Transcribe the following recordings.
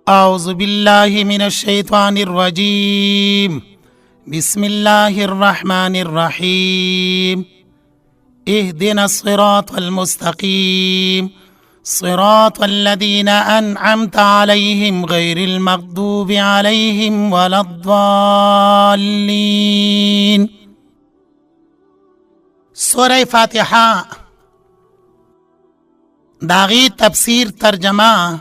أعوذ بالله من الشيطان الرجيم. بسم الله الرحمن الرحيم. اهدنا الصراط المستقيم صراط الذين أنعمت عليهم غير المغضوب عليهم ولا الضالين. سورة فاتحة داغی تفسیر ترجمه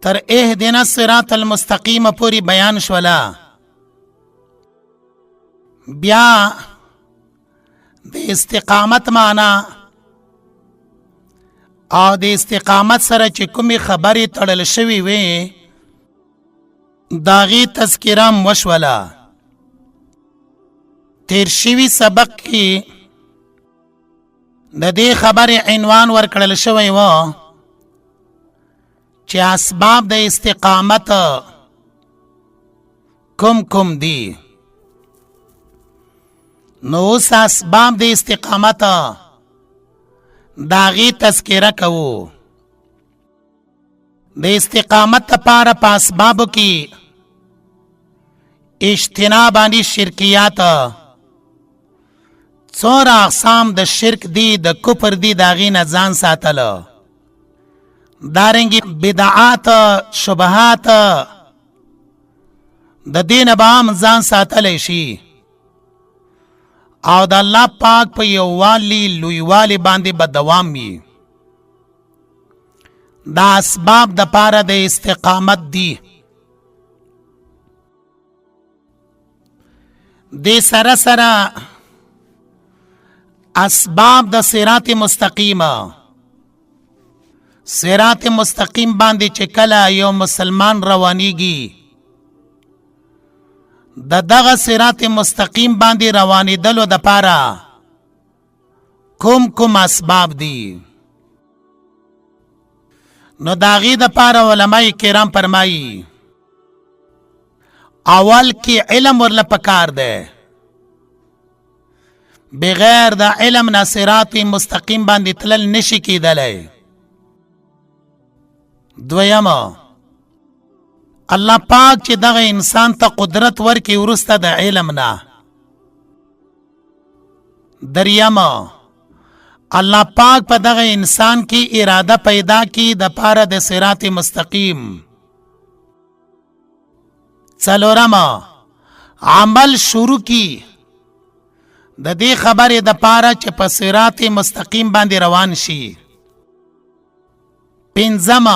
تر اهدنا الصراط المستقیم پوری بیان شولا. بیا د استقامت معنا او د استقامت سره چې کومې خبرې تړل شوي وي داغی تذکرم وشولا. تیر شوي سبق کې د دې خبرې عنوان ورکړل شوی و چې اسباب د استقامت کوم دي. نو اوس اسباب د استقامت داغي تذکره کوو. د استقامت لپاره په اسبابو کې اجتناب عن شرکیات، څومره اقسام د شرک دی د کفر دی داغي نه ځان ساتل، دارنګي بدعات شبهات د دین به هم ځان ساتلی شي او د الله پاک په یووالي لویوالي باندې به دوام وي. دا اسباب د پاره د استقامت دي. د سره سره اسباب د صراط مستقیم، صراط مستقیم باندې چې کله یو مسلمان روانیږي د دغه صراط مستقیم باندې روانېدلو د پاره کوم اسباب دي. نو داغي د پاره علماء کرام فرمایي اول کې علم ورله پکار ده. بغیر د علم نه صراط مستقیم باندې تلل نشي کېدلی. دویم الله پاک چې دغه انسان ته قدرت ورکي ورسته د علم نه. دریم الله پاک په دغه انسان کې اراده پیدا کی د پاره د صراط مستقیم. څلورم عمل شروع کی د دې خبرې د پاره چې په صراط مستقیم باندې روان شي. پنځم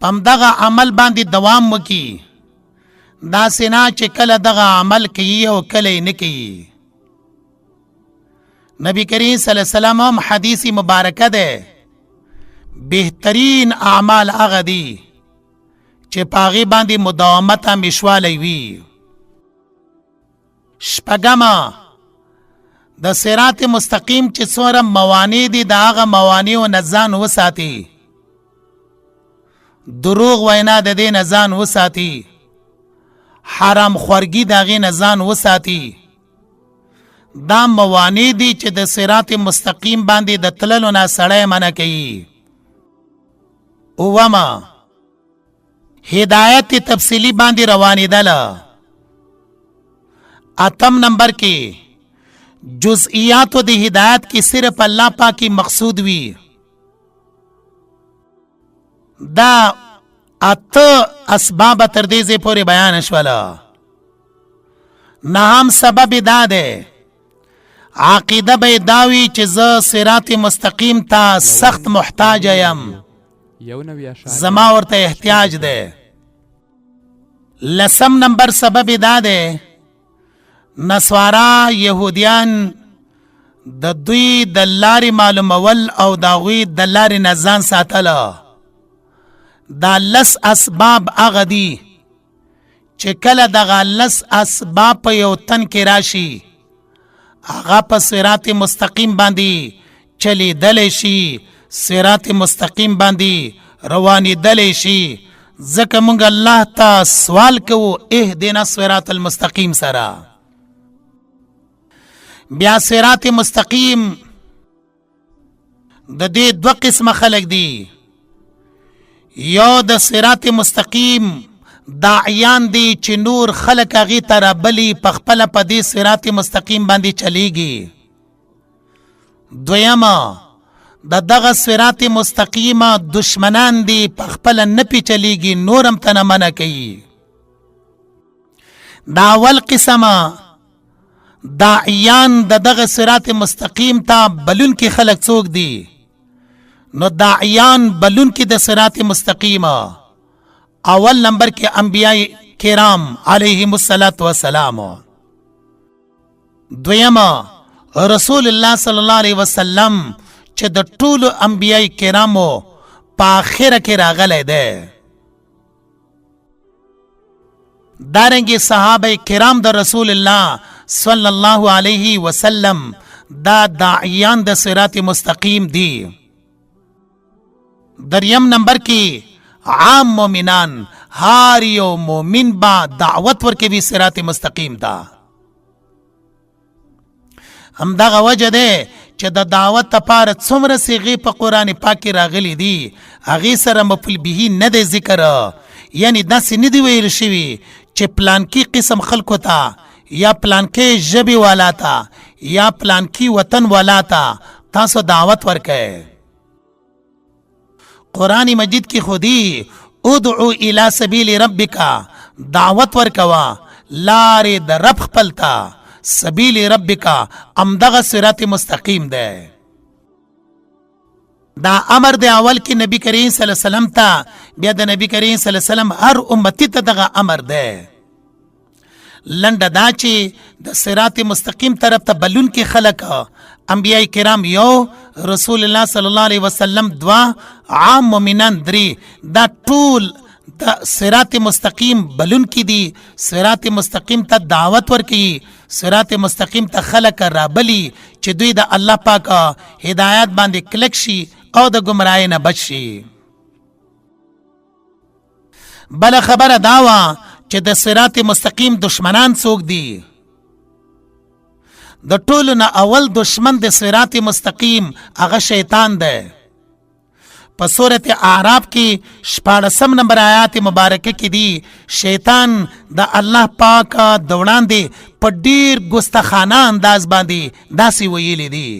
پم دغه عمل باندې دوام وکي، دا سینا چې کله دغه عمل کوي او کله نه کوي. نبی کریم صلی الله علیه وسلم هم حدیث مبارکه ده بهترین اعمال هغه دي چې پاغي باندې مداومت مشوالی وي. شپږم د صراط مستقیم چې څومره موانع دي د هغه موانعو نه ځان وساتي. دروغ وینا د دې نه ځان وساتي، حرام خورګي د هغې نه ځان وساتي. دا موانع دي چې د صراط مستقیم باندې د تللو نه سړی منع کوي. اووم هدایت تفصیلی باندې روانېدله. اتم نمبر کې جزئیاتو د هدایت کې صرف الله پاکی مقصود وي. دا اته اسباب تر دې ځای پورې بیان شوله. نهم سبب دا ده عقیده به داوي چې زه صراط مستقیم ته سخت محتاج یم، زما ورته احتیاج ده. لسم نمبر سبب دا ده نسوارا یهودیان د دوی د لارې معلومول او د هغوی د لارې نه ځان ساتله. دا لس اسباب هغه دي چې کله دغه لس اسباب په یو تن کې راشي هغه په صراط مستقیم باندې چلیدلی شي، صراط مستقیم باندې روانېدلی شي. ځکه موږ الله ته سوال کوو اهدنا الصراط المستقیم سره. بیا صراط مستقیم د دې دوه قسمه خلق دي. یو د صراط مستقیم داعیان دی چې نور خلق هغې ته رابلي پخپله په دې صراط مستقیم باندې چلیږي. دویمه د دغه صراط مستقیمه دشمنان دی پخپله نه پې چلیږي نور هم ته نه منع کوي. دا اول قسمه داعیان د دغه صراط مستقیم ته بلونکي خلق څوک دي؟ نو داعیان بلونکي د صراط مستقیمه اول نمبر کې انبیاء کرام علیهم الصلاۃ والسلام. دویمه رسول الله صلی الله علیه وسلم چې د ټولو انبیاء کرامو په آخره کې راغلی دی. دارنګې صحابه کرام د رسول الله صلی الله علیه وسلم دا داعیان د صراط مستقیم دی. دریم نمبر کې عام مومنان هر یو مومن با دعوت ورکوي صراط مستقیم ته. همدغه وجه ده چې د دعوت لپاره څومره صیغې په قرآن پاک کې راغلي دي هغې سره مفعول به نه دی ذکر، یعنی داسې نه دی ویل شوي چې پلانکي قسم خلکو ته یا پلانکي ژبې والا ته یا پلانکي وطن والا ته تاسو دعوت ورکئ. قرآن مجید کی خودی ادعو الى سبیل ربک دعوت ورکوا لارې د رب خپلتا سبیل ربک امدغه صراط مستقیم ده. دا امر د اول کې نبی کریم صلی الله علیه وسلم ته، بیا د نبی کریم صلی الله علیه وسلم هر امتی ته دغه امر ده. لنډه دا چې د صراط مستقیم طرف ته بلون کې خلق انبیاء کرام یو، رسول الله صلی الله علیه وسلم دوا، عام مومنان درې. دا ټول د صراط مستقیم بلون کې دي، صراط مستقیم ته دعوت ورکوي، صراط مستقیم ته خلق رابلی چې دوی د الله پاک هدایت باندې کلک شي او د گمراهۍ نه بچ شي. بل خبره داوا چې د صراط مستقیم دشمنان څوک دي؟ د ټولو نه اول دشمن د صراط مستقیم هغه شیطان ده. په سورت اعراف کې 14 نمبر آیات مبارکه کې دی شیطان د الله پاک د وړاندې په ډیر ګستاخانه انداز باندې داسې ویلي دی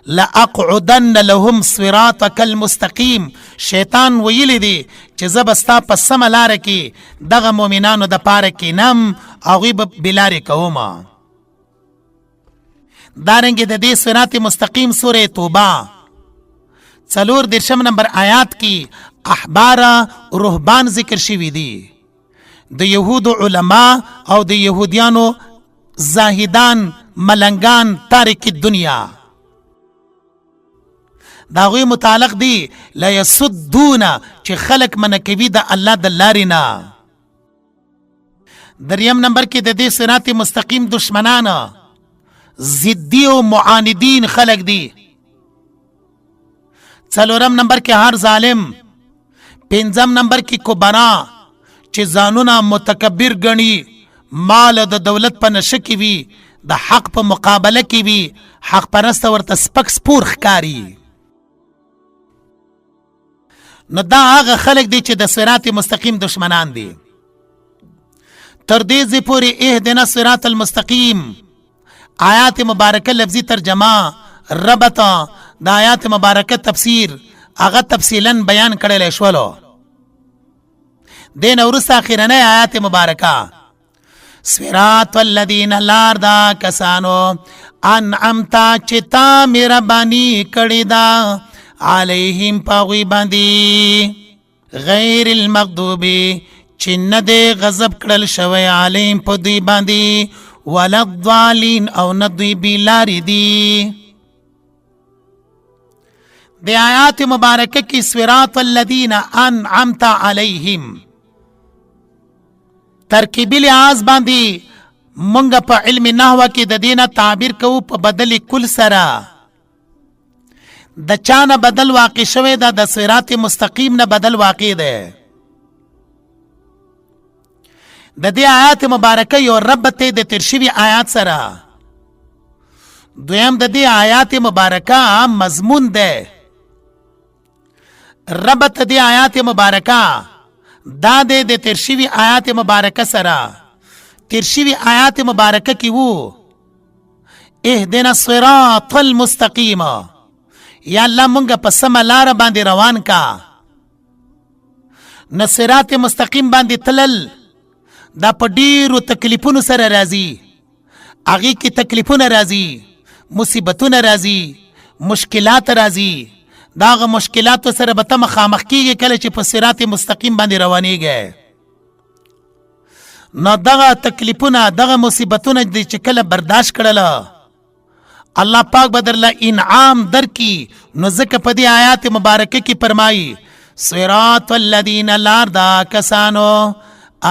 لأقعدن لهم صراطک المستقیم. شیطان ویلی دی چې زه به ستا په سمه لاره کې دغه مؤمنانو د پاره کینم هغوی به بلارې کومه. دارنګې د دې صراط مستقیم سوره توبه 4 نمبر آیات کې احبار رهبان ذکر شوي دي. د یهودو علما او د یهودیانو زاهدان ملنګان تارک الدنیا دا غوی متعلق دی لا یصدون چې خلق منکوي د الله د لارې نه. دریم نمبر کې د دې صراط مستقیم دشمنان ضدی او معاندین خلق دی. څلورم نمبر کې هر ظالم. پنځم نمبر کې کبرا چې ځانونه متکبر ګڼي، مال د دولت په نشه کې وي، د حق په مقابله کې وي، حق پرسته ورته سپک سپور ښکاري. نو دا هغه خلق دی چې د صراط مستقیم دشمنان دي. تر دې ځای پورې اهدنا الصراط المستقیم آیات مبارکه لفظي ترجمه ربط د آیات مبارکه تفسیر هغه تفصیلا بیان کړل شولو. دین ورسته اخیرنۍ آیات مبارکه صراط الذین لار دا کسانو انعمتا چې تا مهرباني کړې ده علیهم پاغوی باندې غیر المغضوب چې نه دی غضب کړل شوی علیهم په دوی باندې ولا الضالین او نه دوی بیلارې دي. د آیات مبارکه کې صراط الذین انعمت علیهم ترکیبی لحاظ باندې مونږ په علم نحوه کې د دینه تعبیر کوو په بدل کل سره. د چانه بدل واقع شوی دا د صراط مستقیم نه بدل واقع ده. د دې آیات مبارکه یو ربط د ترشیوی آیات سره. دویم د دې آیات مبارکه مضمون ده ربط دی آیات مبارکه دا د تیر شوي آیات مبارکه سره تیر شوي آیات مبارکه کې وو اهدنا الصراط المستقیم یا الله مونږ په سمه لاره باندې روان کا. نو صراط مستقیم باندې تلل دا په ډیرو تکلیفونو سره راځي، هغې کې تکلیفونه راځي، مصیبتونه راځي، مشکلات راځي. دا هغه مشکلاتو سره به ته مخامخ کېږي کله چې په صراط مستقیم باندې روانېږې. نو دغه تکلیفونه دغه مصیبتونه دې چې کله برداشت کړله الله پاک به درله انعام درکي. نو ځکه په دې آیات مبارکه کې فرمایي صراط الذین لار دا کسانو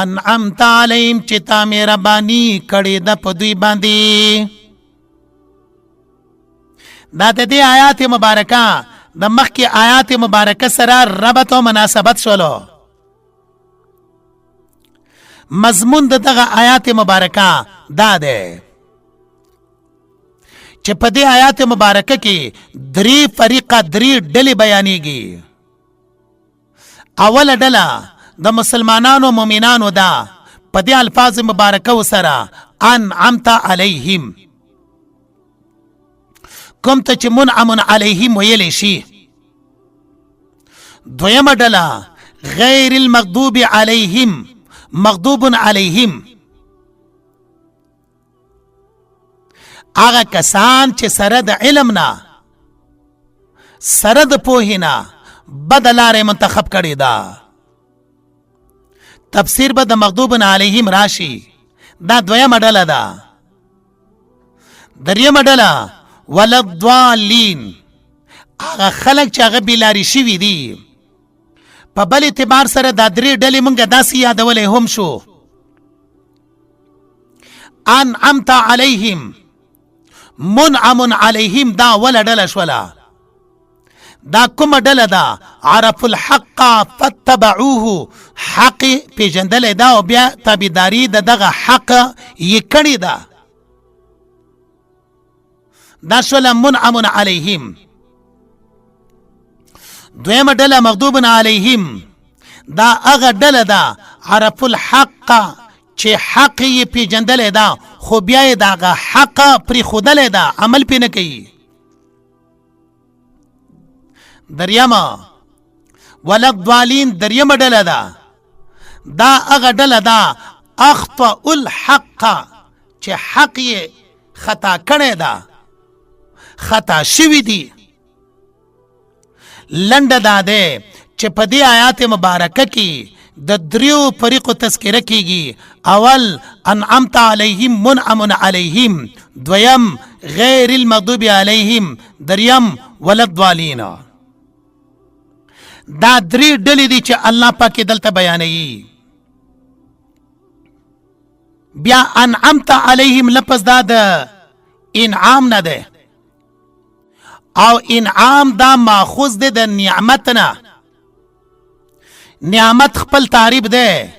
انعمت علیهم چې تا مهرباني کړې ده په دوی باندې. دا د دې آیات مبارکه د مخکې آیات مبارکه سره ربط او مناسبت شولو. مضمون د دغه آیات مبارکه دا ده چې په دې آیات مبارکه کې درې فریقه درې ډلې بیانېږي. اوله ډله د مسلمانانو مؤمنانو ده په دې الفاظ مبارکه سره انعمت علیهم، کوم ته چې منعم علیهم ویلی شي. دویمه ډله غیر المغضوب علیهم، مغضوب علیهم، هغه کسان چې سره د علم نه سره د پوهې نه بده لاره منتخب کړې ده. تفسیر به د مغضوب علیهم راشي. دا دویمه ډله ده. دریمه ډله ولضالین، هغه خلک چې هغه بېلارې شوي دي. په بل اعتبار سره دا درې ډلې مونږ داسې یادولی هم شو. انعمت علیهم، منعم علیهم دا اوله ډله شوله. دا کومه ډله ده؟ عرفوا الحق فاتبعوه، حق پیژندلی ده او بیا تابعداري د دغه حق یې کړې ده. دا شوله منعم علیهم. دویمه ډله مغضوب علیهم، دا هغه ډله ده عرفوا الحق چې حق یې پیژندلی ده خو بیا یې د هغه حق پرېښودلی ده، عمل پرې نه کوي. دریمه ولضالین دریمه ډله ده. دا هغه ډله ده اخطأوا الحق چې حق یې خطا کړی ده، خطا شوي دي. لنډه دا ده چې په دې آیات مبارکه کې د دریو فریقو تذکره کیږي. اول انعمت علیهم منعم علیهم، دویم غیر المغضوب علیهم، دریم ولضالین. دا درې ډلې دي چې الله پاک دلته بیانوي. بیا انعمت علیهم لفظ دا د انعام نه ده، او انعام دا ماخوذ ده د نعمت نه. نعمت خپل تعریف ده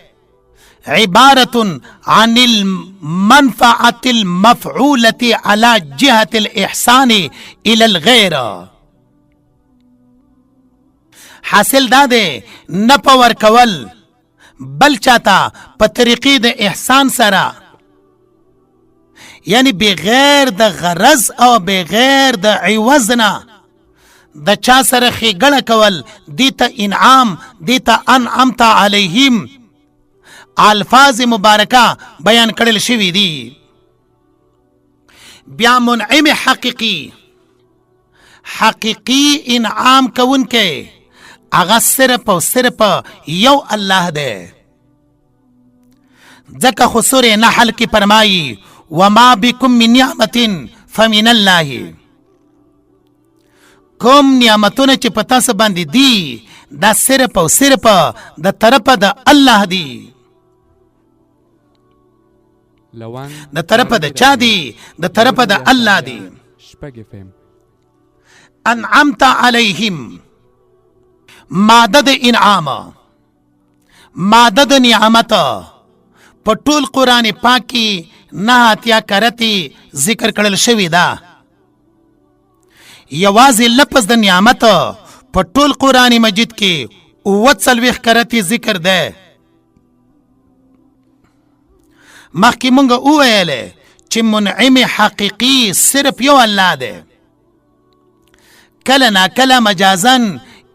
عبارة عن المنفعة المفعولة على جهة الإحسان إلى الغير. حاصل دا ده نفع ورکول بل چاته په طریقې د احسان سره، یعنی بغیر د غرض او بغیر د عوض نه د چا سره ښېګڼه کول. دیته انعام، دیته انعمت علیهم الفاظ مبارکه بیان کړل شوي دي. بیا منعم حقیقي، حقیقي انعام کوونکی هغه صرف او صرف یو الله دی. ځکه خو سورې نحل کې فرمایي وما بكم من نعمة فمن الله. کوم نعمتونه چې په تاسو باندې دي دا صرف او صرف د طرفه د الله دي. د طرفه د چا دي؟ د طرفه د الله دي. انعمت علیهم ماده د انعام، ماده د نعمت په ټول قرآن پاک کې نه اتیا کرتی ذکر کړل شوی دا. یوازې لفظ د نعمت په ټول قرآن مجید کې 40 کرتی ذکر ده. مخکې مونږ وویلې چې منعم حقیقي صرف یو الله ده. کله نا کله مجازن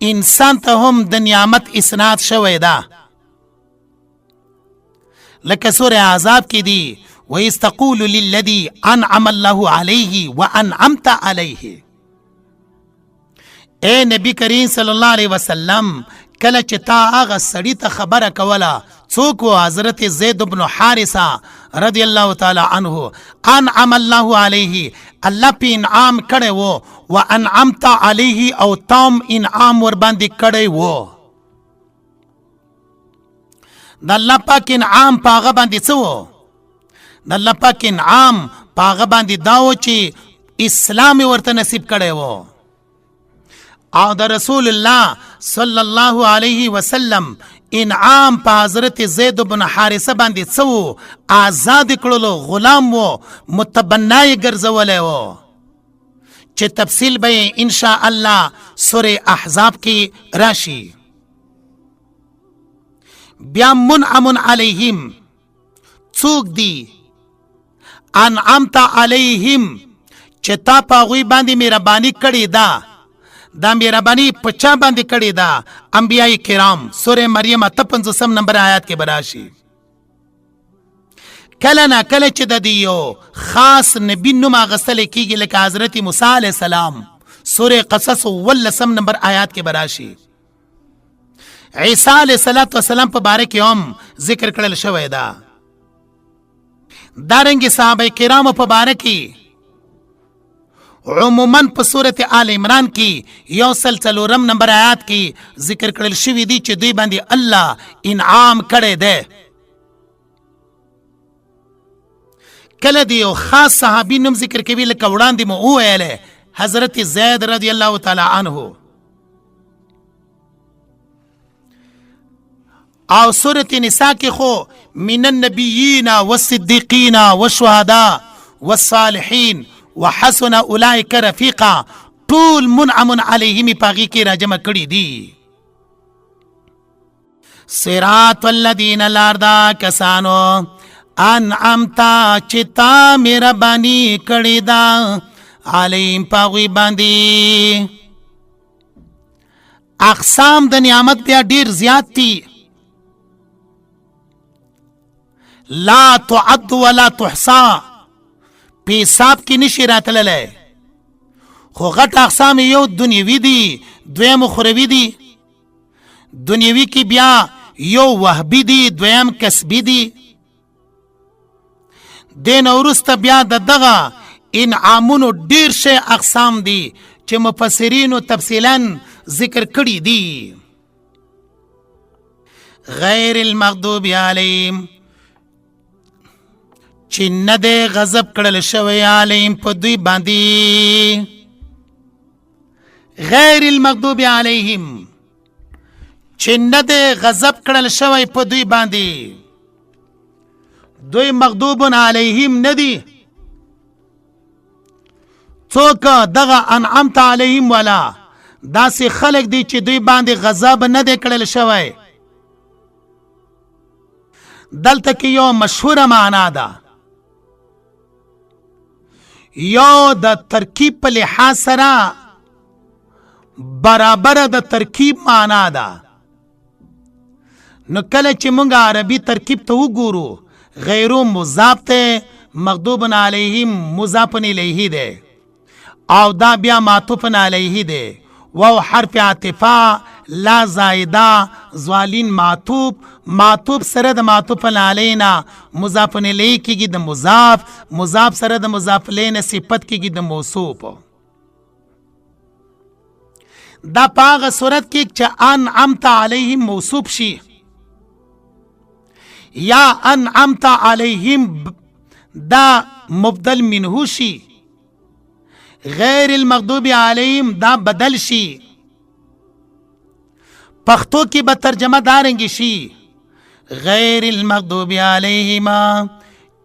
انسان ته هم د نعمت اسناد شوی ده. لکه سوره احزاب کې دی وَإِذْ تَقُولُ لِلَّذِي أَنْعَمَ اللَّهُ عَلَيْهِ وَأَنْعَمْتَ عَلَيْهِ. اے نبی کریم صلی الله علیه وسلم کله چې تا هغه سړی ته خبره کوله څوک و؟ حضرت زید بن حارثه رضی الله تعالی عنه. انعم الله علیه الله په انعام کړی و وانعمت علیه او تام انعام ور باندې کړی و. د الله پاک انعام په هغه باندې څه و؟ د الله پاک انعام په هغه باندې دا و چې اسلام ورته نصیب کړی و. او د رسول الله صلی الله علیه وسلم انعام په حضرت زید بن حارثه باندې څه و؟ آزاد کړلو، غلام و، متبنای ګرځولی و چې تفصیل به ان شاء الله سوره احزاب کې راشي. بیا منعم علیهم څوک دی؟ انعمت علیهم چې تا په هغوی باندې مهرباني کړې ده. دا مهرباني په چا باندې کړې ده؟ انبیاء کرام. سوره مریم 55 نمبر آیات کې براشي. کله نا کله چې د دې یو خاص نبی نوم اخیستل کېږي لکه حضرت موسی علیه السلام. سوره قصص 19 نمبر آیات کې براشي. عیسی علیه السلام په باره کې هم ذکر کړل شوی ده. دارنګه صحابه کرامو په باره کې عموماً په سورت آل عمران کې 144 نمبر آیات کې ذکر کړل شوی دی چې دوی باندې الله انعام کړی دی. کله دی یو خاص صحابي نوم ذکر کوي لکه وړاندې مو وویلې حضرت زید رضی الله تعالی عنه. او سورت نساء کې خو من النبیین والصدیقین والشهداء والصالحین وحسن اولئک رفیقا ټول منعم علیهم پاغي کې راجمع کړي دي. صراط الذین لاردا کسانو انعمتا چتا مهربانی کړي دا علیهم پاغي باندې. اقسام د نعمت بیا ډیر زیات دي. لا تعد ولا تحصى په حساب کې نشي راتللی. خو غټ اقسام یو دنیوي دي، دویم اخروي دي. دنیوي کې بیا یو وهبي دي، دویم کسبي دي. دین وروسته بیا د دغه انعامونو ډیر شی اقسام دي چې مفسرینو تفصیلا ذکر کړي دي. غیر المغضوب علیهم چې نه دی غضب کړل شوی علیهم په دوی باندې. غیر المغضوب علیهم چې نه دی غضب کړل شوی په دوی باندې. دوی مغضوب علیهم نه دي. څوک دغه انعمت علیهم والا داسې خلق دي چې دوی باندې غضب نه دی کړل شوی. دلته کې یو مشهوره معنا ده. یو د ترکیب په لحاظ سره برابر د ترکیب معنا ده. نو کله چې مونږ عربي ترکیب ته وګورو غیرو مضاف ته مغضوب علیهم مضاف الیه ده او دا بیا معطوف علیه ده. واو حرف عطفه لا زائده ظالین معطوف سره د معطوف علینا مضاف الیه کېږي د مضاف سره د مضاف الیه نه صفت کېږي د موصوف. دا په هغه صورت کې چې انعمت علیهم موصوف شي یا انعمت علیهم دا مبدل منه شي. غیر المغضوب علیهم دا بدل شي. پښتو کې به ترجمه دارنګ شي غیر المغضوب علیهما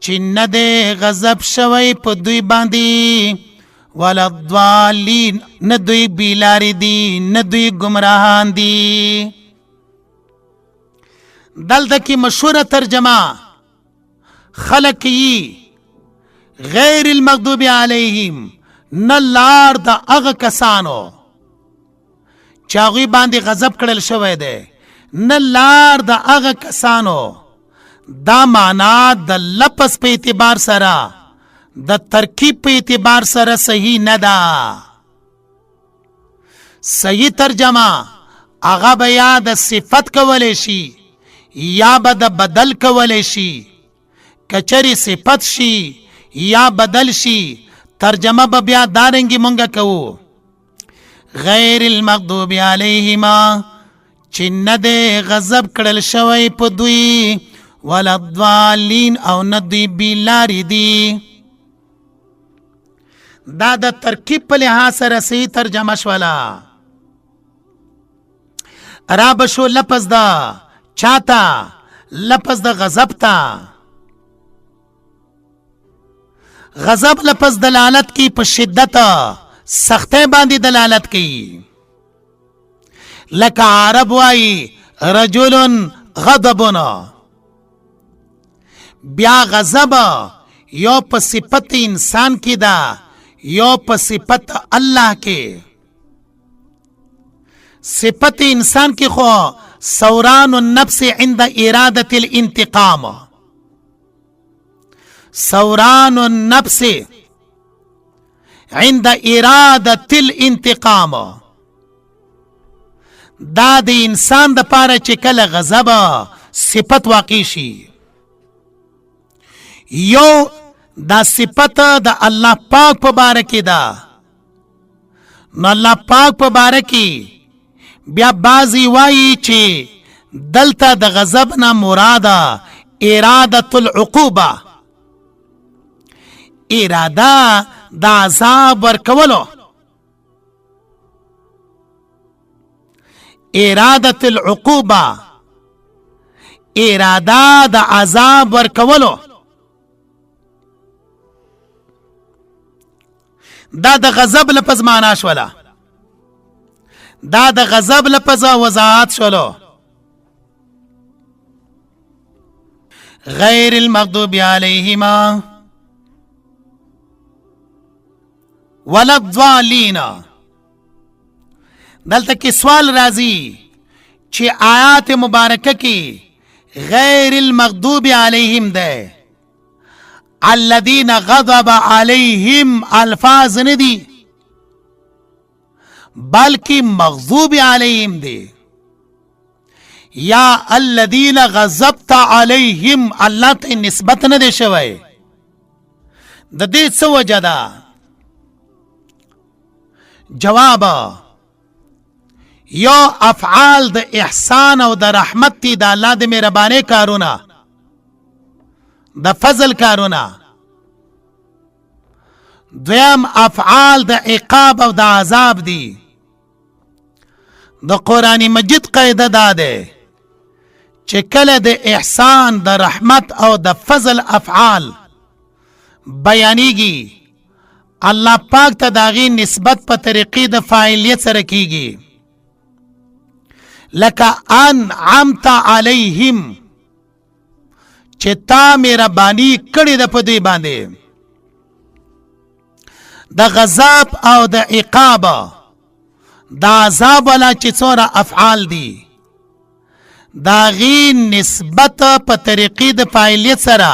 چې نه دی غضب شوی په دوی باندې ولا الضالین ندوی بیلاری دی ندوی گمراهان دی. دلته کې مشهوره ترجمه خلق یی غیر المغضوب علیهم نه لار د هغه کسانو چې هغوی باندې غضب کړل شوی دی، نه لار د هغه کسانو. دا معنا د لفظ په اعتبار سره د ترکیب په اعتبار سره صحیح نه ده. صحیح ترجمه هغه به یا د صفت کولی شي یا به د بدل کولی شي. کچری صفت شي یا بدل شي ترجمه به بیا دارنګي مونږه کوو. غیر المغضوب علیهما چې نه دی غضب کړل شوی په دوی، ولا الضالین او نه دوی بیلاری دی. دا د ترکیب په لحاظ سره صحیح ترجمه شوله. را بشو لفظ دا چاته لفظ د غضب ته. غضب لفظ دلالت کی په شدت سختی باندې دلالت کی. لکه عرب وائی رجل غضبنا. بیا غضب یو په صفت انسان کی دا یو په صفت الله کی. صفت انسان کی خو ثوران النفس عند ارادة الانتقام. ثوران النفس عند ارادة الانتقام. دا د انسان د پاره چې کله غضب صفت واقع شي، یو دا صفت د الله پاک په باره کې ده. نو الله پاک په باره کې بیا بعضی وایي چې دلته د غضب نه مراده ارادة العقوبه، اراده د عذاب ورکولو. ارادة العقوبه اراده د عذاب ورکولو. دا د غضب لفظ معنا شوله. دا د غضب لفظ وضاحت شولو. غیر المغضوب علیهما ولا الضالین. دلته کې سوال راځي چې آیات مبارکه کې غیر المغضوب علیهم ده، الذین غضب علیهم الفاظ ندی بلکہ مغضوب علیہم دے. یا الذین غضبت علیہم اللہ ته نسبت نه دی شوی. د دې څه وجه ده؟ جواب یو افعال د احسان او د رحمت تی د الله د مهرباني کارونه د فضل کارونه. دویم افعال د عقاب او د عذاب دی. د قرآن مجید قاعده دا ده چې کله د احسان د رحمت او د فضل افعال بیانیږي، الله پاک ته داغي نسبت په طریقې د فاعلیت سره کیږي. لکه انعمت علیهم چې تا مهرباني کړې ده په دوی باندې. د غضب او د عقاب د عذاب والا چې څومره افعال دي داغي نسبت په طریقې د فاعلیت سره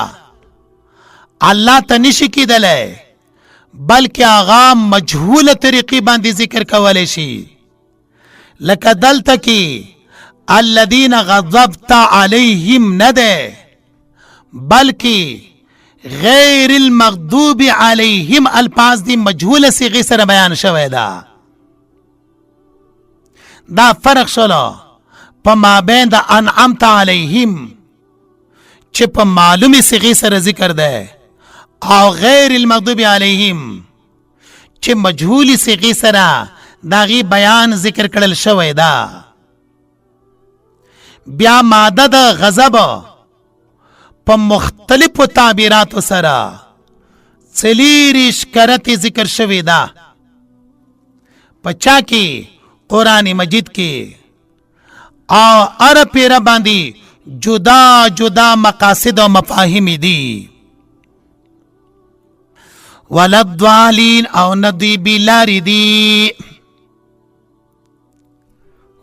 الله ته نشي کېدلی، بلکې هغه مجهوله طریقې باندې ذکر کولی شي. لکه دلته کې الذین غضبت علیهم نه ده بلکې غیر المغضوب علیهم الفاظ دی مجهول صیغه سره بیان شوی دا. دا فرق شلو په مابین د انعمت علیهم چې په معلومه صیغه سره ذکر ده او غیر المغضوب علیهم چې مجهول صیغه سره داغي بیان ذکر کړل شوی دا. بیا ماده د غضب په مختلفو تعبیراتو سره څلیریش کرتی ذکر شوی دا پچا کې قرآن مجید کې او ار پیر باندې جدا جدا مقاصد او مفاهیم دي ولضالین او ندی بلاری دی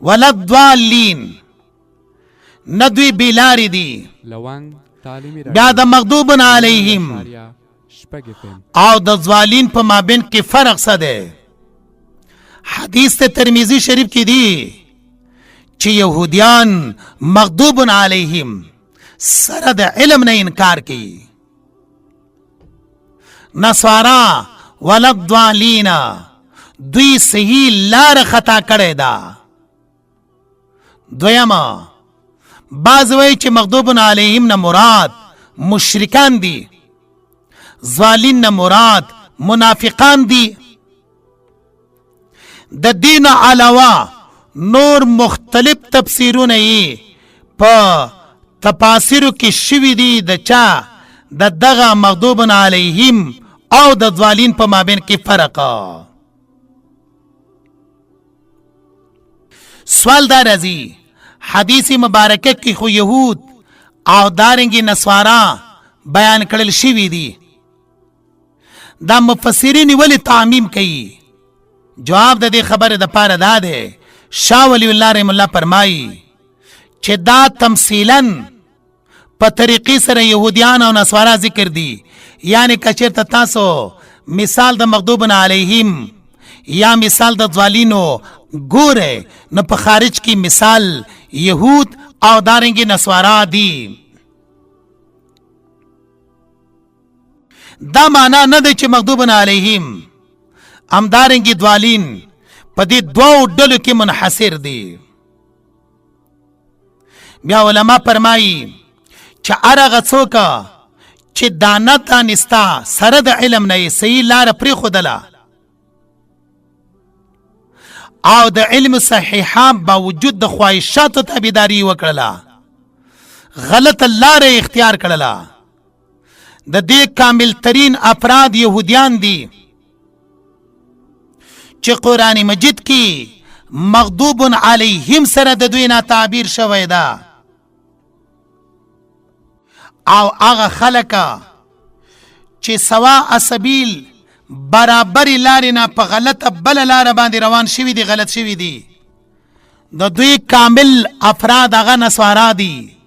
ولضالین ندوی بلاری دی بیا د مغضوب علیہم او د ظالین په مابین کې فرق څه دی حدیث ته ترمذی شریف کې دی چې یهودیان مغضوب علیہم سره د علم نه انکار کوي نصارا ولضالین دوی صحیح لار خطا کړی دا دویما بعض وی چې مغضوب علیهم نه مراد مشرکان دي ظالین نه مراد منافقان دي د دین علاوه نور مختلف تفسیرونه یې په تفاسیرو کې شوي دي د چا د دغه مغضوب علیهم او د ظالین په مابین کې فرق سوال دا راځي حدیث مبارکه کې خو یهود او دارنګي نصارا بیان کړل شوی دي دا مفسرین ولی تعمیم کوي جواب د دې خبره د پاره دا ده شاه ولی الله رحم الله فرمایي چې دا تمثیلا په طریقې سره يهوديان او نصارا ذکر دي یعنی کچرته تاسو مثال د مغضوب علیهم یا مثال د ظالینو ګوره نو په خارج کې مثال یهود او دارنګي نصارا دي دا معنا نه ده چې مغضوب علیهم ام دارنګي ظالین په دې دوه ډلو کې منحصر دي بیا علما فرمایي چې ارغه څوک چې دانت انستا سره د علم نه صحیح لار پرې خودله او د علم صحیحه باوجود د خواهشاتو تابعداري وکړله غلط لار اختیار کړله د دې کامل ترین افراد يهوديان دي چې قرآن مجید کې مغضوب علیهم سره د دوی نه تعبیر شوی ده او هغه خلک چې سواء سبیل برابر لارې نه په غلطه بل لار باندې روان شوي دي غلط شوي دي د دوی کامل افراد هغه نصارا دي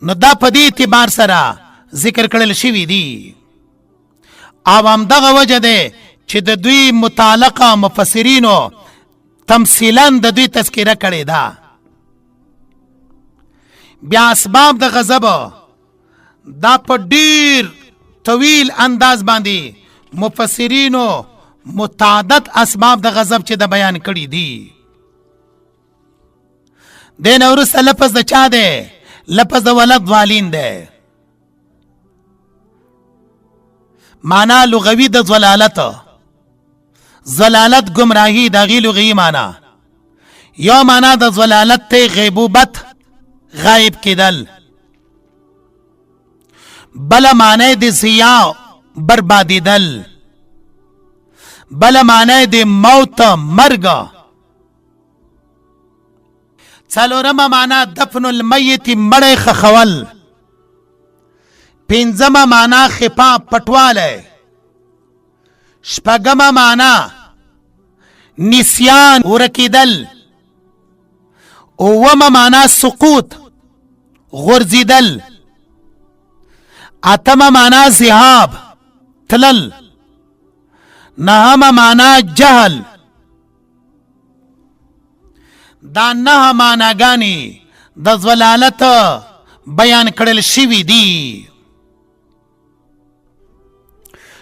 نو دا په دې اعتبار سره ذکر کړل شوي دي او همدغه وجه ده چې د دوی متعلقه مفسرینو تمثیلا د دوی تذکره کړې ده بیا اسباب د غضب دا په ډیر طویل انداز باندې مفسرینو متعدد اسباب د غضب چې د بیان کړي دي دین اورس لفظ د چا ده لفظ د ولد والین ده معنا لغوی د ضلالت گمراهی د غی لغوی معنا یا معنا د ضلالت ته غیبوبت غائب کېدل بل معنی د ضیاء بربادیدل بل معنی د موت مرګ څلورمه معنا دفن المیت مړی خخول پنځمه معنا خفا پټواله شپږمه معنا نسیان ورکیدل اومه معنا سقوط غرزیدل اتمه معنا ذهاب تلل نهمه معنا جهل دا نه معناګانی د ضلالت بیان کړل شوی دی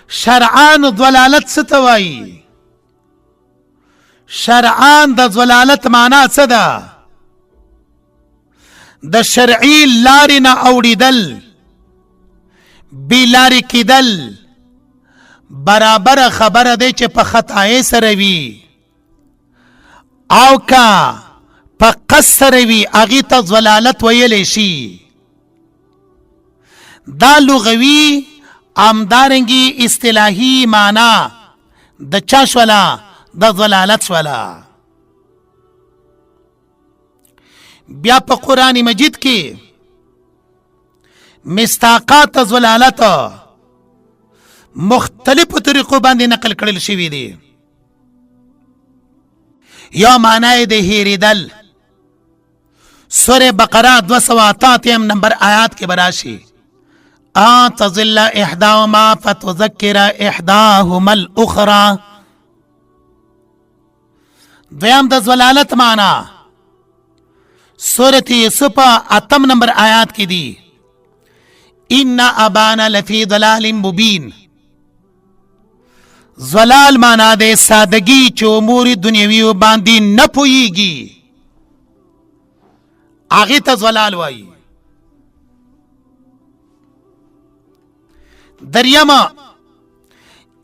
شرعان ضلالت څه ته وایي شرعان د ضلالت معنا څه ده د شرعي لارې نه اوړېدل بې لارې کېدل برابر خبره دی چې په خطاې سره وي او که په قصد سره وي هغې ته ضلالت ویلی شي دا لغوي امدارنگی اصطلاحی معنا د چا شولا د ضلالت شولا. بیا په قرآن مجید کې مستاقات ضلالت مختلفو طریقو باندې نقل کړل شوی دی. یا معنی د هیریدل سورہ بقرہ 288 نمبر آیات کے براشی تظل احداهما فتذکر احداهما الاخرى. دویم د ضلالت معنی سورۃ یوسف 8 نمبر آیات کی دی ان ابانا لفی ضلال مبین. ضلال معنی دے سادگی چو امور دنیوی باندې نه پویږي هغه ته ضلال وایي. دریم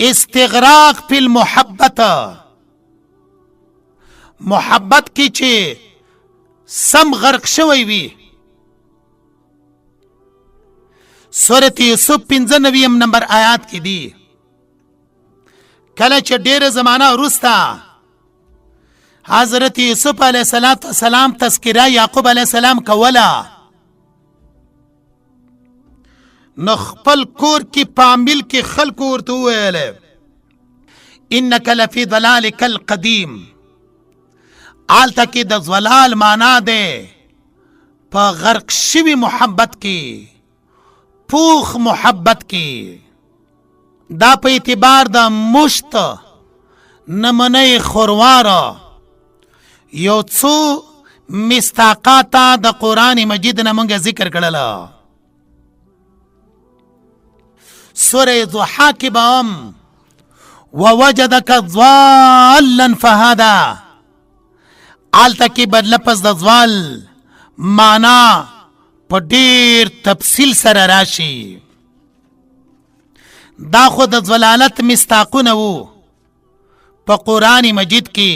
استغراق فی المحبت، محبت کی چې سم غرق شوی وي. سورۃ یوسف 95 نمبر آیات کی دی کله چې ډېر زمانہ وروسته حضرت یوسف علیہ السلام تذکرہ یعقوب علیہ السلام کولا نو خپل کور کی پامل کی خلق ورته ویل انک لفی ضلالک القدیم. آلته کې د ضلال معنا ده په غرق شوی محبت کې، پوخ محبت کې. دا په اعتبار د مشت نمونه خوروار یو څو مستاقات د قرآن مجید نه مونږ ذکر کړل. سورہ ضحا کې به ووجدک ضالا فهدا آلته کې به لفظ د ضال معنا په ډېر تفصیل سره راشي. دا خو د ضلالت مستاقونه وو په قرآن مجید کې.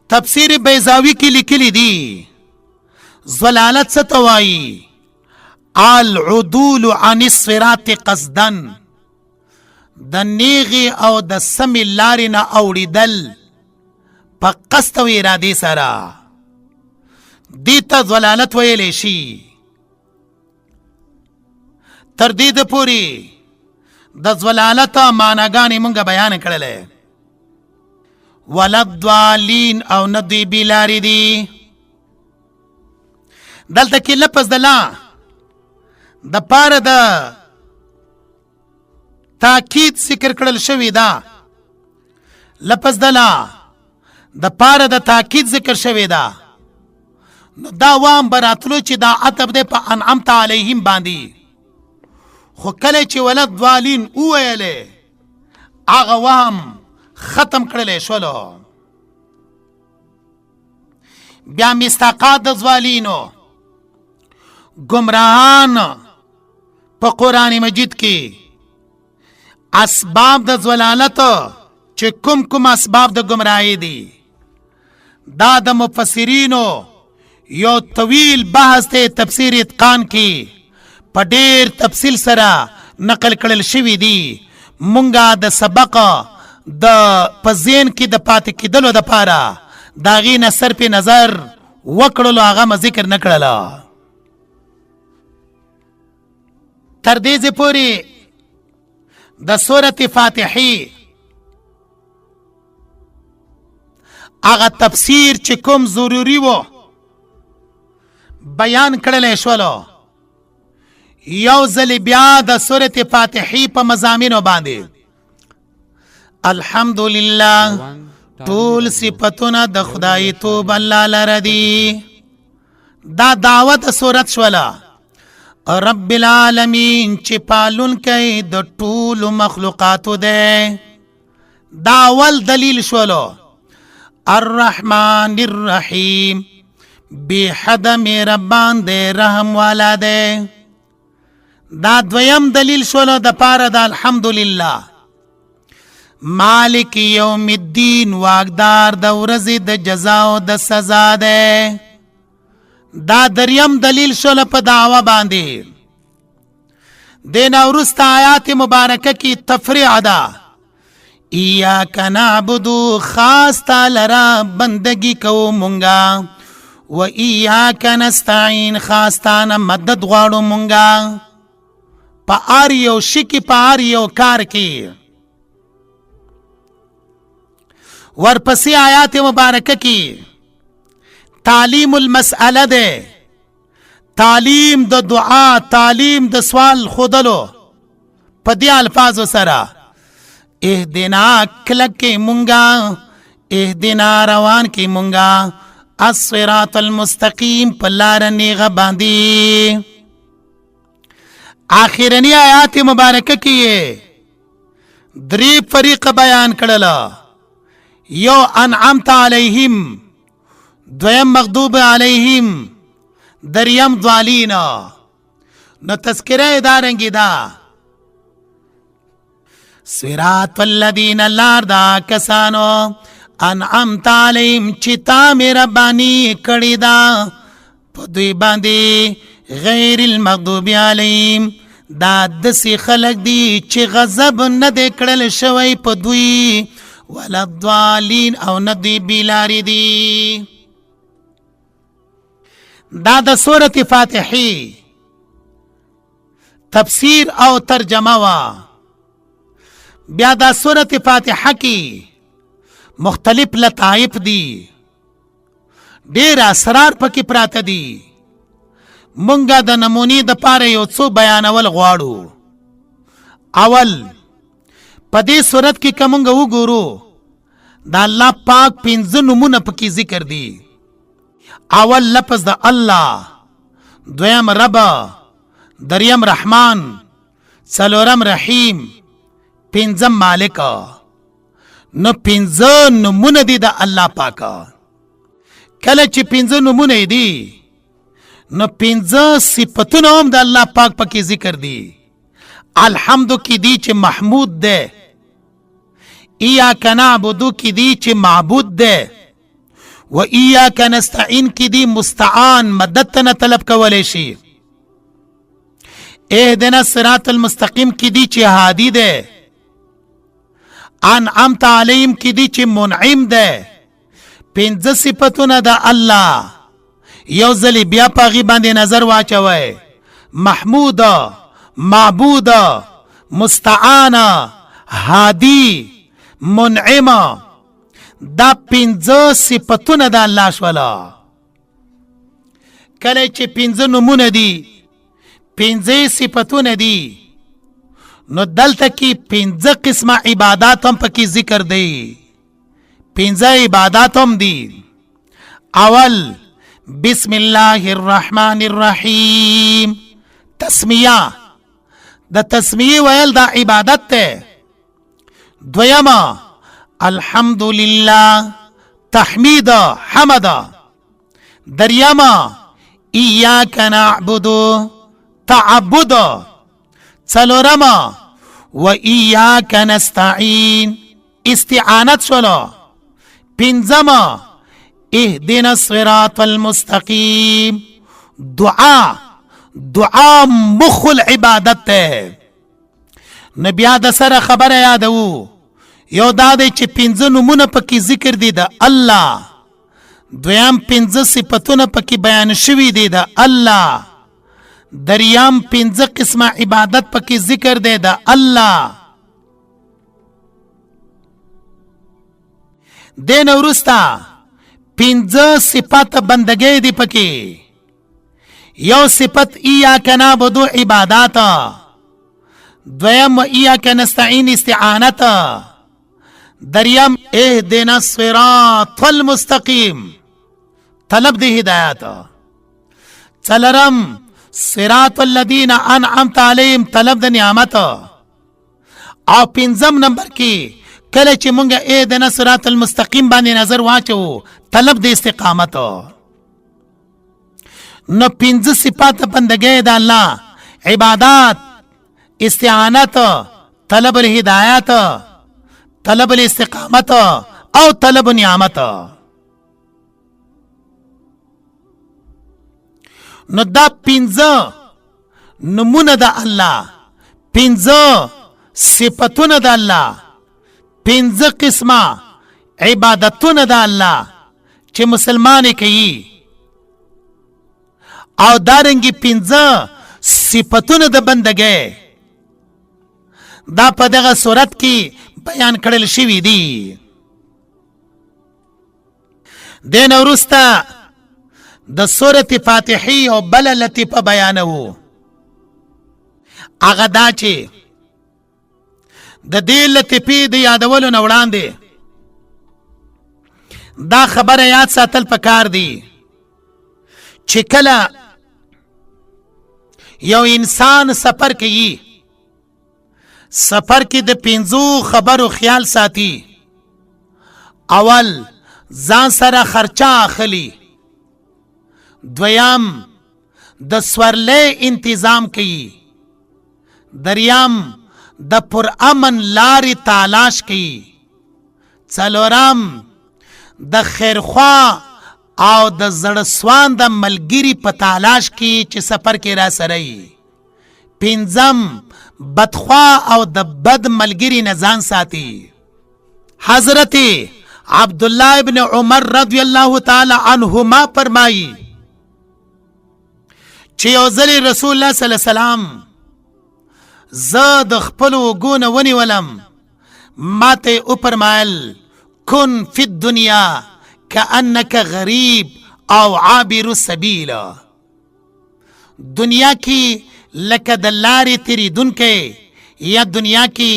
تفسیر بیضاوی کې لیکلی دی ضلالت څه ته وایي؟ العدول عن الصراط قصدا، د نیغي او د سمې لارې نه اوړېدل په قصد او ارادې سره، دې ته ضلالت ویلی شي. تر دې د پورې د ضلالت معناګانې مونږ بیان کړلې. ولضالین او نه دوی بې لارې دي. دلته کې لفظ د لا د پاره د تاکید ذکر کړل شوی دا. لفظ د لا د پاره د تاکید ذکر شوی دا. نو دا وام براتلو چې دا عتب دی په انعمت علیهم باندې. خو کله چې ولد ضالین وویلې هغه وهم ختم کړلی شولو. بیا مستاقات د ضالینو گمراهان په قرآن مجید کې اسباب د ضلالت چې کوم اسباب د گمراهی دي دا د مفسرینو یو طویل بحث ته تفسیر اتقان کې په ډېر تفصیل سره نقل کړل شوی دی. مونږه د سبق د په ذهن کې د پاتې کېدلو دپاره د هغې نه صرف نظر وکړلو، هغه مې ذکر نه کړله. تر دې ځای پورې د سورة فاتحې هغه تفسیر چې کوم ضروري و بیان کړلی شولو. یو ځل بیا د سورة فاتحې په مضامینو باندې الحمدلله ټول صفتونه د خدای توب الله لره دي. دا دعوت سورت شولا رب العالمین چې پالون کوي د ټولو مخلوقاتو دی. دا اول دلیل شولو. الرحمن الرحیم بی حد مهربان دی، رحم والا دی. دا دویم دلیل شولو د پاره د الحمدلله. مالک یوم الدین واقدار د ورځې د جزا او د سزا دی. دا دریم دلیل شولو په دعوه باندې. دینا ورستا آیات مبارکه کی تفریع دا ایاک نعبدو خاص تالرا بندگی کو مونگا و ایاک نستعین خاص تانا مدد غواړو مونگا پا آریو شکی پا آریو کار کی ورپسی آیات مبارکه کی تعلیم المسئله ده تعلیم د دعا تعلیم د سوال خودلو په دې الفاظو سره اهدنا کلک کې مونږه اهدنا روان کې مونږه الصراط المستقیم په لار نیغه باندې آخرنی آیات مبارکه کې درې فریق بیان کړل یو انعمت علیهم دویم مغضوب علیهم دریم ضالینا نو تذکره دارنگی دا صراط الذین لار دا کسانو انعمت علیهم چتا مهربانی کړی دا په دوی باندې غیر المغضوب علیهم دا دسی خلق دی چې غضب نه دی کړل شوی په دوی ولا الضالین او نه دی بیلاری دی دا د سورۃ فاتحی تفسیر او ترجمه وا بیا دا سورۃ فاتحه کی مختلف لطائف دی ډیر اسرار پکې پراته دی مونږه د نمونې د پاره یو څو بیانول غواړو اول په دې صورت کې کومه وګورو دا الله پاک پنځه نمونه پکې ذکر دي اول لفظ دا الله دویم رب دریم رحمان څلورم رحیم پنځم مالک نو پنځه نمونه دي د الله پاک کله چې پنځه نمونه دي نو پنځه صفاتونه هم د الله پاک پکې ذکر دي الحمد کی دی چې محمود ده ایاک نعبدو کی دی چې معبود ده و ایاک نستعین کی دی مستعان مدد تنه طلب کولی شي اهدنا الصراط المستقیم کی دی چې هادی ده انعمت علیهم کی دی چې منعم ده پنځه صفاتونه د الله یو ځل بیا پاغي باندې نظر واچوي محمود معبود مستعان هادی منعم دا پنځه صفاتونه د الله شولا کله چې پنځه نمونه دي پنځه صفاتونه دي نو دلته کې پنځه قسمه عبادت هم پکې ذکر دي پنځه عبادت هم دي اول بسم الله الرحمن الرحیم تسمیه د تسمیه ویل دا عبادت ته دویما الحمدلله تحمید حمد دریما ایاک نعبد تعبد څلورما و ایاک نستعین استعانت شلو پنځما اهدنا الصراط المستقیم دعا مخ العبادت ته نبی د سره خبره یادو یو دا دی چې پنځه نمونه پکې ذکر دي د الله دویم پنځه صفاتونه پکې بیان شوي دي د الله دریم پنځه قسمه عبادت پکې ذکر دی د الله دین ورستا پنځه صفات بندګۍ دي پکې یو صفت ایاک نعبد عبادت دویم ایاک نستعین استعانت دریم اهدنا الصراط المستقیم طلب دی ہدایت څلورم صراط الذین انعمت علیهم طلب د نعمت او پنځم نمبر کې کله چې مونږه اهدنا الصراط المستقیم باندې نظر واچو طلب د استقامت نو پنځه صفات بندګۍ د الله عبادت استعانت طلب الهدایت طلب الاستقامت او طلب نعمت نو دا پنځه نمونه د الله پنځه صفتونه د الله، پنځه قسمه عبادتونه د الله چې مسلمان کوي، او دارنګي پنځه صفتونه د بندګۍ دا په دغه صورت کې بیان کړل شوي دي. دین وروسته د سورة فاتحی او بل لطیفه بیانوو، هغه دا چې د دې لطیفې د یادولو نه وړاندې دا خبره یاد ساتل پکار دی چې کله یو انسان سفر کوي، سفر کې د پنځو خبرو خیال ساتي. اول ځان سره خرچه اخلي، دویم د سورلۍ انتظام کوي، دریم د پرامن لارې تلاش کوي، څلورم د خیرخوا او د زړه سوانده ملګري په تلاش کې چې سفر کې را سره وي، پنځم بدخوا او د بد ملګري نه ځان ساتي. حضرت عبدالله ابن عمر رضی الله تعالی عنهما فرمایي چې یو ځل رسول الله صلی الله علیه وسلم زه د خپلو اوږو نه ونیولم، ماته وفرمایل کن فی الدنیا کأنک غریب او عابر السبیل، دنیا کی لکه د لارې تیریدونکی یا دنیا کی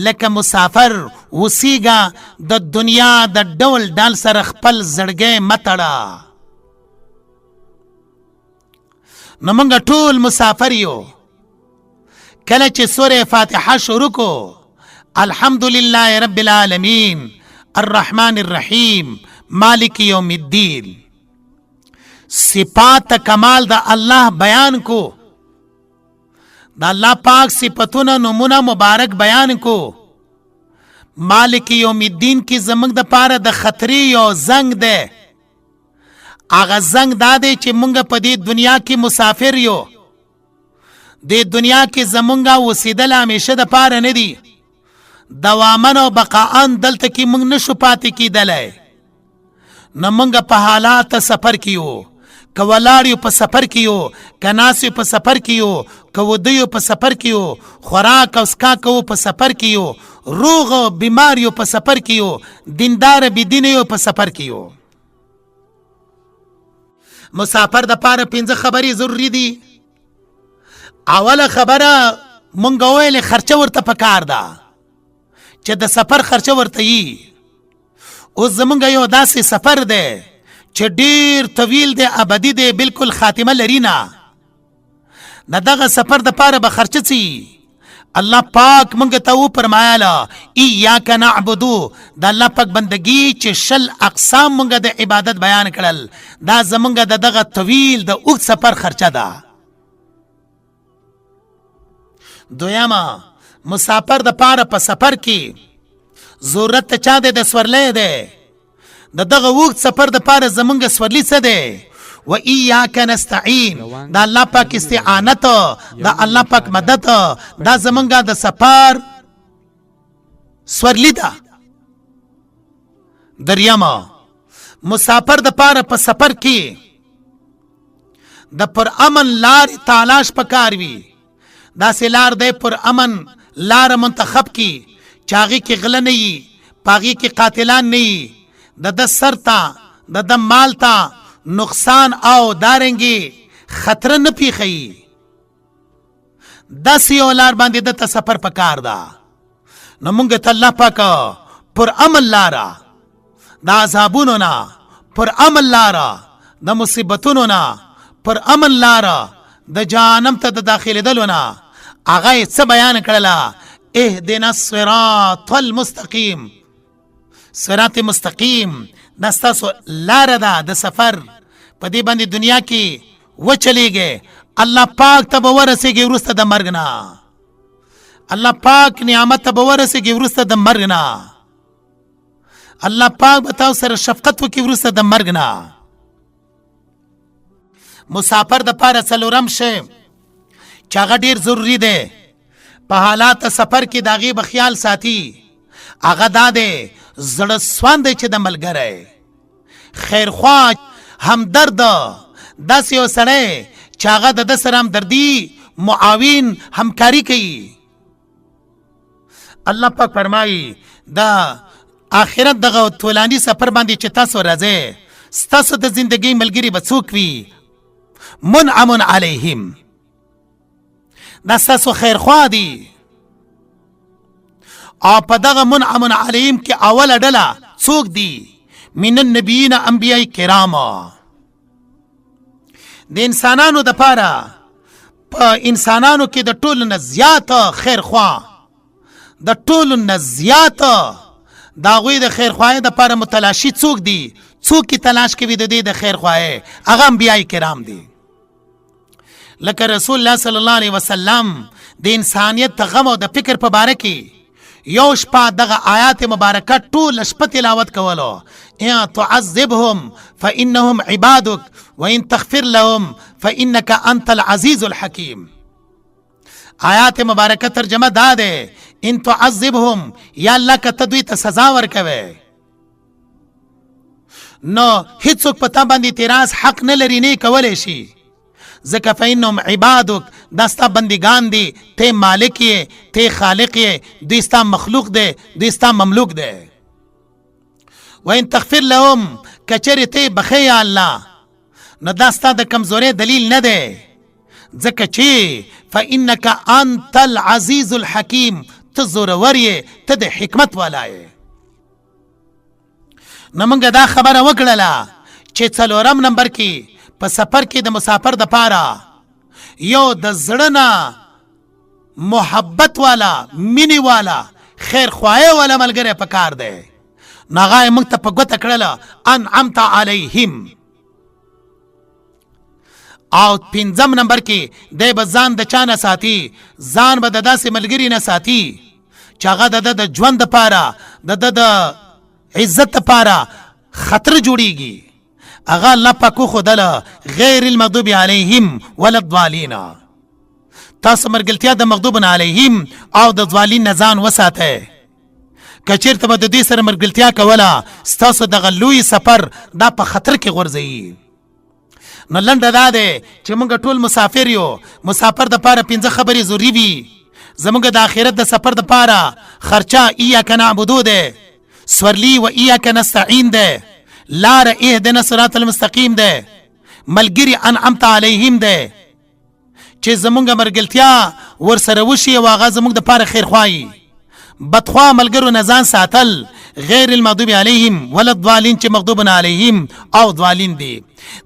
لکه مسافر وسیګه، د دنیا د ډول ډال سره خپل زړګی متړه. نو موږ ټول مسافر یو. کله چې سورة فاتحه شروع کو، الحمدلله رب العالمین الرحمن الرحیم مالک یوم الدین، صفات کمال دا اللہ بیان کو، دا اللہ پاک صفتونه نمونه مبارک بیان کو. مالک یوم الدین کی زمنګ د پاره د خطرې یو زنګ ده. هغه زنګ دا دی چې مونږ په دې دنیا کې مسافر یو، دې دنیا کې زمونږه اوسېدل همیشه د پاره نه دي، دوامن او بقاءن دلته کې مونږ نشو پاتې کېدلی. نو مونږ په حالات سفر کې یو، که ولاړ یو په سفر کې یو، که ناست یو په سفر کې یو، که وده یو په سفر کې یو، خوراک او څښاک کوو په سفر کې یو، روغ او بیمار یو په سفر کې یو، دیندار بېدین یو په سفر کې یو. مسافر د پاره پنځه خبرې ضروري دي. اوله خبره مونږ ویلې خرچه ورته پکار ده چې د سفر خرچه ورته یي. اوس زمونږ یو داسې سفر دی چې ډیر طویل دی، ابدي دی، بالکل خاتمه لري نه. د دغه سفر د پاره به خرچه څه الله پاک مونږ ته وفرمایله ایاک نعبدو، د الله پاک بندگی چې شل اقسام مونږ د عبادت بیان کړل، دا زمونږ د دغه طویل د اوږد سفر خرچه ده. دویمه مسافر د پاره په سفر کې ضرورت چا دی؟ د سورلۍ دی. د دغه اوږد سفر د پاره زمونږ سورلي څه دی؟ و ایاک نستعین، دا الله پاک استعانت، دا الله پاک مدد، دا زمونږ د سفر سورلی ده. دریمه مسافر د پاره په سفر کې د پر امن لار تلاش پکار وي. داسې لار دی پر امن لار منتخب کی، چاغي کې غله نه وي، پاغي کې قاتلان نه وي، د سر ته د مال ته نقصان او دارنګي خطر نه پیښي. داسې یو لار باندې د سفر پکار ده. نو مونږ ته الله پاک پر امن لاره د عذابونو نه، پر امن لاره د مصیبتونو نه، پر امن لاره د جهنم ته د داخلېدلو نه هغه څه بیان کړله؟ اهدنا الصراط المستقیم، صراط مستقیم دا ستاسو لاره ده د سفر. په دې باندې دنیا کې وچلیږئ، الله پاک ته به ورسېږئ وروسته د مرګ نه، الله پاک نعمت ته به ورسېږئ وروسته د مرګ نه، الله پاک به تاسو سره شفقت وکړي وروسته د مرګ نه. مسافر د پاره څلورم شی چې هغه ډېر ضروري دی، په حالات سفر کې د هغې به خیال ساتي هغه دا دی زړه سوان دی چې د ملګری خیرخوا همدرد داسې یو سړی چې هغه د ده سره همدردي معاون همکاري کوي. الله پاک فرمایي دا آخرت دغه طولاني سفر باندې چې تاسو راځئ ستاسو د زندګۍ ملګري به څوک وي؟ منعم علیهم، دا ستاسو خیرخوا دي. او په دغه منعم علیهم کې اوله ډله څوک دي؟ من النبیین انبیاء کرامه. د انسانانو د پاره په انسانانو کې د ټولو نه زیاته خیرخوا، د ټولو نه زیاته د هغوی د خیرخواهۍ د پاره متلاشي څوک دي؟ څوک یې تلاش کوي د دې د خیرخواهۍ؟ هغه انبیاء کرام دي. لکه رسول الله صلی الله علیه وسلم د انسانیت د غم او د فکر په باره کې یو شپه دغه آیات مبارکه ټول شپه تلاوت کولو. ان تعذبهم فانهم عبادك وان تغفر لهم فانك انت العزيز الحكيم. آیات مبارکه ترجمه دا ده ان تعذبهم یا الله که ته دوی ته سزا ورکوي نو هیڅوک په تا باندې اعتراض حق نه لري، نه کولی شي، ځکه فانهم عبادك دا ستا بندگان دي، ته مالک یې، ته خالق یې، دوی ستا مخلوق دی، دوی ستا مملوک دی. وان تغفر لهم کچرې ته بخې یا الله نو دا ستا د کمزورۍ دلیل نه دی، ځکه چې فانک انت العزیز الحکیم، ته زورور یې، ته د حکمت والا یې. نو موږ دا خبره وکړله چې څلورم نمبر کې په سفر کې د مسافر د پاره یو د زړه نه محبت والا، مینې والا، خیرخواهۍ والا ملګری پکار دی. نو هغه یې موږ ته په ګوته کړله انعمت علیهم. او پنځم نمبر کې دی به ځان د چا نه ساتي؟ ځان به د داسې ملګري نه ساتي چې هغه د ده د ژوند دپاره، د ده د عزت دپاره خطر جوړیږي. هغه الله پاک وښودله غیر المغضوب علیهم ولا الضالین. تاسو مرګلتیا د مغضوب علیهم او د ضالین نه ځان وساتئ. که چېرته به د دوی سره مرګلتیا کوله ستاسو دغه لوی سفر دا په خطر کې غورځوي. نو لنډه دا دی چې موږ ټول مسافر یو. مسافر د پاره 5 خبرې ضروري وي. زموږ د آخرت د سفر د پاره خرچه ایاک نعبدو ده، سورلی و ایاک نستعین ده، لار اهدنا صراط المستقیم ده، ملګری انعمت علیهم ده چې زموږ مرګلتیا ورسره وشي او هغه زموږ د پاره خیرخواهي. بدخوا ملګرو نه ځان ساتل، غیر المغضوب علیهم ولا الضالین چې مغضوب علیهم او ضالین دي.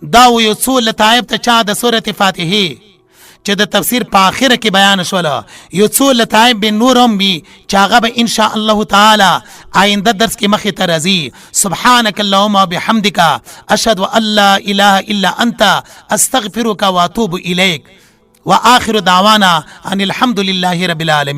دا یو څو لطایف ته چا د سورۃ فاتحه چې د تفسیر په آخره کې بیان شوله، یو څو لطایف به نور هم وي چې هغه به ان شاء الله تعالی آینده درس کې مخې ته راځي. سبحانک اللهم وبحمدک اشهد ان لا اله الا انت استغفرک واتوب الیک واخر دعوانا ان الحمد لله رب العالمین.